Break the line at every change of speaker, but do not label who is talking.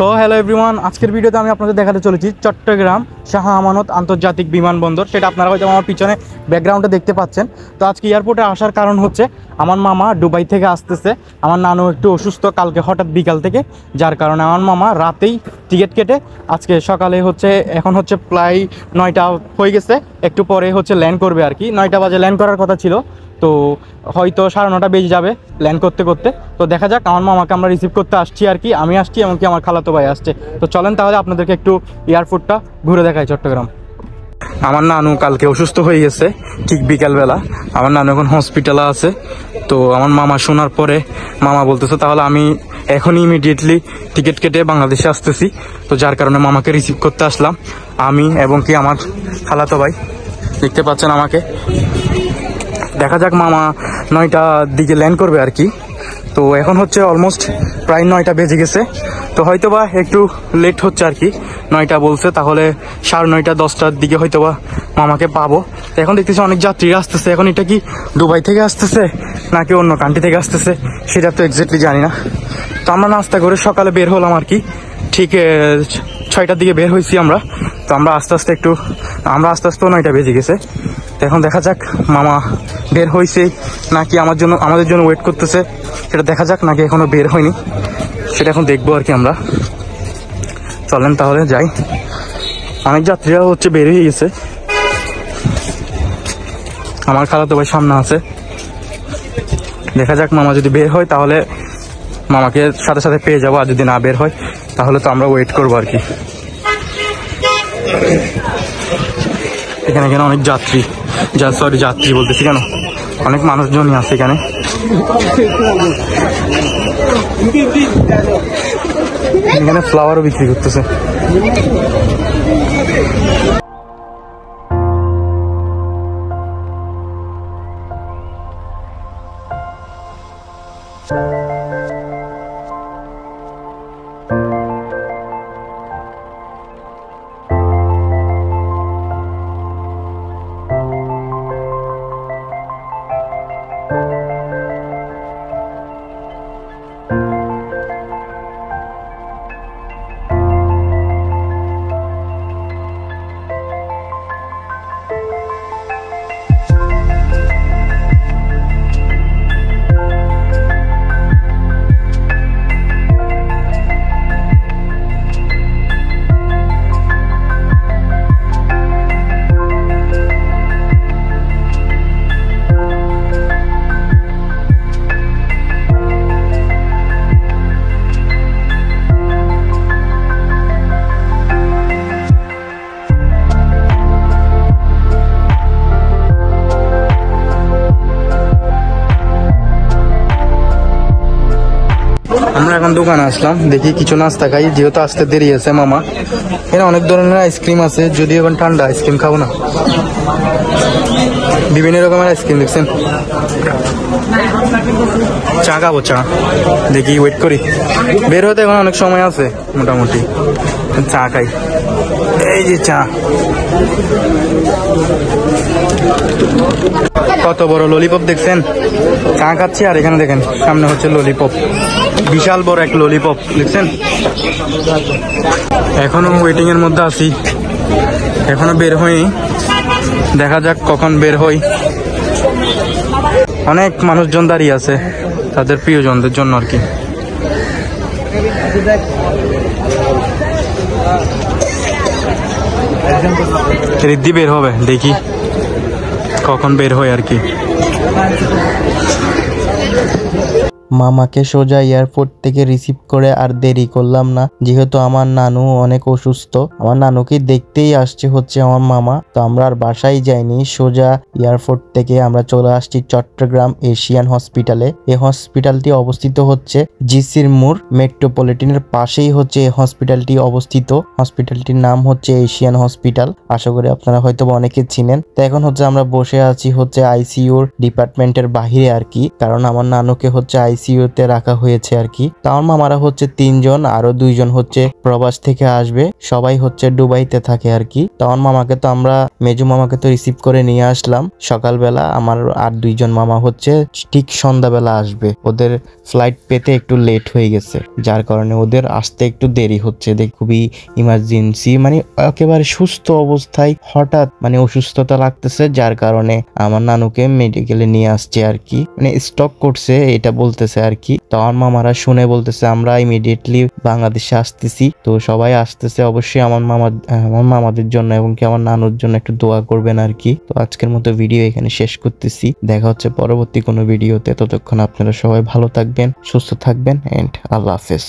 So hello everyone, আজকের ভিডিওতে আমি আপনাদের দেখাতে চলেছি চট্টগ্রাম শাহ আমানত আন্তর্জাতিক বিমানবন্দর। সেটা আপনারা হয়তো আমার পিছনে ব্যাকগ্রাউন্ডে দেখতে পাচ্ছেন। তো আজকে এয়ারপোর্টে আসার কারণ হচ্ছে আমার মামা দুবাই থেকে আসতেছে। আমার নানু একটু অসুস্থ কালকে হঠাৎ বিকাল থেকে, যার কারণে আমার মামা রাতেই টিকিট কেটে আজকে সকালে এখন হচ্ছে প্রায় 9টা হয়ে গেছে, একটু পরে ল্যান্ড করবে আর কি। 9টা বাজে ল্যান্ড করার কথা ছিল, তো হয়তো 9:30 বেজে যাবে ল্যান্ড করতে করতে। তো দেখা যাক, আমার মামাকে আমরা রিসিভ করতে আসছি আর কি, আমি আসছি এমনকি আমার খালাতো ভাই আসছে। তো চলেন তাহলে আপনাদেরকে একটু এয়ারপোর্টটা ঘুরে দেখাই চট্টগ্রাম। আমার নানু কালকে অসুস্থ হয়ে গেছে ঠিক বিকালবেলা, আমার নানু এখন হসপিটালে আছে। তো আমার মামা শোনার পরে মামা বলতেছে তাহলে আমি এখনই ইমিডিয়েটলি টিকিট কেটে বাংলাদেশে আসতেছি। তো যার কারণে মামাকে রিসিভ করতে আসলাম আমি এবং কি আমার খালাতো ভাই, দেখতে পাচ্ছেন আমাকে। দেখা যাক, মামা 9টার দিকে ল্যান্ড করবে আর কি। তো এখন অলমোস্ট প্রায় 9টা বেজে গেছে, তো হয়তোবা একটু লেট হচ্ছে আর কি। 9টা বলছে, তাহলে 9:30 10টার দিকে হয়তোবা মামাকে পাবো। এখন দেখতেছি অনেক যাত্রীরা আসতেছে। এখন এটা কি দুবাই থেকে আসতেছে নাকি অন্য কান্ট্রি থেকে আসতেছে সেটা তো এক্স্যাক্টলি জানি না। তো আমরা নাস্তা করে সকালে বের হলাম আর কি, ঠিক 6টার দিকে বের হয়েছি আমরা। তো আমরা আস্তে আস্তে 9টা বেজে গেছে। তো এখন দেখা যাক মামা বের হয়েছে নাকি আমাদের জন্য ওয়েট করতেছে, সেটা দেখা যাক, নাকি এখনো বের হয়নি সেটা এখন দেখবো আর কি আমরা। চলেন তাহলে যাই। অনেক যাত্রীরা বের হয়ে গেছে। আমার খালাতো ভাই সামনে আছে। দেখা যাক, মামা যদি বের হয় তাহলে মামাকে সাথে সাথে পেয়ে যাবো, আর যদি না বের হয় তাহলে তো আমরা ওয়েট করবো আর কি। এখানে অনেক যাত্রী বলতেছি কেন, অনেক মানুষজনই আছে এখানে। এখানে ফ্লাওয়ারও বিক্রি করতেছে। আমরা এখন দোকানে আসলাম, দেখি কিছু নাস্তা খাই, যেহেতু আসতে দেরি আছে মামা। এখানে অনেক ধরনের আইসক্রিম আছে, যদিও এখন ঠান্ডা, আইসক্রিম খাবো না। বিভিন্ন রকমের আইসক্রিম দেখছেন। চা খাবো, চা দেখি, ওয়েট করি। বের হতে এখন অনেক সময় আছে মোটামুটি। চা খাই, এই যে চা। কত বড় ললিপপ দেখছেন। চা খাচ্ছি আর এখানে দেখেন সামনে ললিপপ, বিশাল বড় এক ললিপপ দেখছেন। এখনো ওয়েটিং এর মধ্যে আছি, এখনো বের হয়নি। দেখা যাক কখন বের হই। অনেক মানুষজন দাঁড়িয়ে আছে তাদের প্রিয়জনদের জন্য আর কি। রিদ্ধি বের হবে, দেখি কখন বের হয় আর কি।
মামাকে সোজা এয়ারপোর্ট থেকে রিসিভ করে আর দেরি করলাম না, যেহেতু আমার নানু অনেক অসুস্থ। আমার নানুকে দেখতেই আসছে আমার মামা। তো আমরা আর বাসায় যাইনি, সোজা এয়ারপোর্ট থেকে আমরা চলে আসছি চট্টগ্রাম এশিয়ান হসপিটালে। এই হসপিটালটি অবস্থিত জিসির মোড় মেট্রোপলিটনের পাশেই এই হসপিটালটি অবস্থিত। হসপিটালটির নাম এশিয়ান হসপিটাল, আশা করি আপনারা হয়তো অনেকে চিনেন। তো এখন আমরা বসে আছি আইসিইউর ডিপার্টমেন্টের বাহিরে আর কি, কারণ আমার নানুকে আইসিইউতে রাখা হয়েছে আর কি। তো আমার মামারা হচ্ছে 3 জন, আরো 2 জন হচ্ছে প্রবাস থেকে আসবে, সবাই হচ্ছে দুবাইতে থাকে আর কি। তো আমার মামাকে তো আমরা মেজু মামাকে তো রিসিভ করে নিয়ে আসলাম সকালবেলা, আমার আর 2 জন মামা হচ্ছে ঠিক সন্ধ্যাবেলা আসবে। ওদের ফ্লাইট পেতে একটু লেট হয়ে গেছে, যার কারণে ওদের আসতে একটু দেরি হচ্ছে। খুবই ইমার্জেন্সি, মানে একেবারে সুস্থ অবস্থায় হঠাৎ মানে অসুস্থতা লাগতেছে, যার কারণে আমার নানুকে মেডিকেলে নিয়ে আসছে আর কি, মানে স্টক করছে এটা বলতেছে আর কি। তো আমার মামারা শুনে বলতেছে আমরা ইমিডিয়েটলি বাংলাদেশে আসতেছি। তো সবাই আসতেছে, অবশ্যই আমার মামাদের জন্য এবং কি আমার নানুর জন্য একটু দোয়া করবেন আর কি। তো আজকের মতো ভিডিও এখানে শেষ করতেছি, দেখা হচ্ছে পরবর্তী কোনো ভিডিওতে। ততক্ষণ আপনারা সবাই ভালো থাকবেন, সুস্থ থাকবেন, এন্ড আল্লাহ হাফেজ।